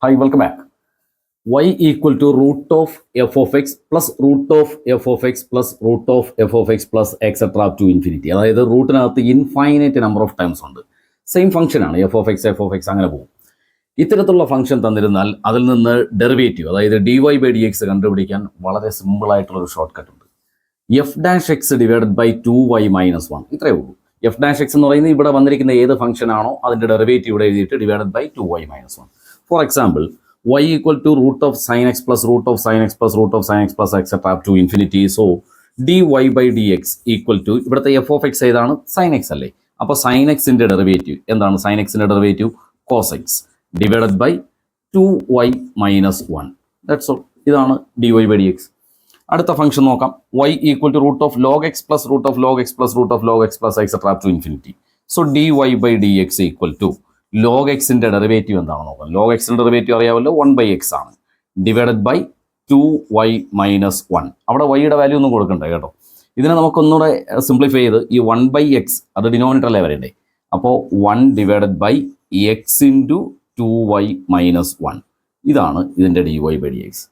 Hi, welcome back. Y equal to root of f of x plus root of f of x plus root of f of x plus etc. up to infinity. അതായത് റൂട്ടിനകത്ത് infinite number of times ഉണ്ട്. Same function ആണ് f of x അങ്ങനെ പോകും. ഇത്തരത്തിലുള്ള function തന്നിരുന്നാൽ അതിൽ നിന്ന് ഡെറിവേറ്റീവ് അതായത് d y by d x കണ്ടുപിടിക്കാൻ വളരെ സിമ്പിൾ ആയിട്ടുള്ള ഒരു ഷോർട്ട് കട്ട് ഉണ്ട്. F dash x divided by 2y minus 1 ഇത്രയേ ഉള്ളൂ. എഫ് ഡാഷ് എക്സ് എന്ന് പറയുന്നത് ഇവിടെ വന്നിരിക്കുന്ന ഏത് ഫംഗ്ഷൻ ആണോ അതിന്റെ ഡെറിവേറ്റീവ് ഇവിടെ എഴുതിയിട്ട് divided by 2y minus 1. For example y equal to root of sin x plus root of sin x plus root of sin x plus etc. up to infinity. So dy by dx equal to ഇവിടുത്തെ f of x ഏതാണ്? Sine x അല്ലേ? അപ്പോൾ sine എക്സിന്റെ derivative എന്താണ്? Sine എക്സിന്റെ derivative cos x divided by 2y minus 1. That's all. ഇതാണ് dy by dx. അടുത്ത function നോക്കാം. y equal to root of log x plus root of log x plus root of log x plus etc. up to infinity. So dy by dx equal to log എക്സിന്റെ derivative എന്താണെന്ന് നോക്കാം. Log എക്സിന്റെ derivative അറിയാമല്ലോ, 1/x ആണ് divided by 2y minus 1. അവിടെ വൈയുടെ value ഒന്നും കൊടുക്കണ്ട കേട്ടോ. ഇതിനെ നമുക്കൊന്നുകൂടെ സിംപ്ലിഫൈ ചെയ്ത് ഈ 1/x അത് ഡിനോമിനേറ്ററിലേ വരണ്ടേ. അപ്പോൾ 1 divided by x into 2y minus 1 ഇതാണ് ഇതിൻ്റെ dy by dx.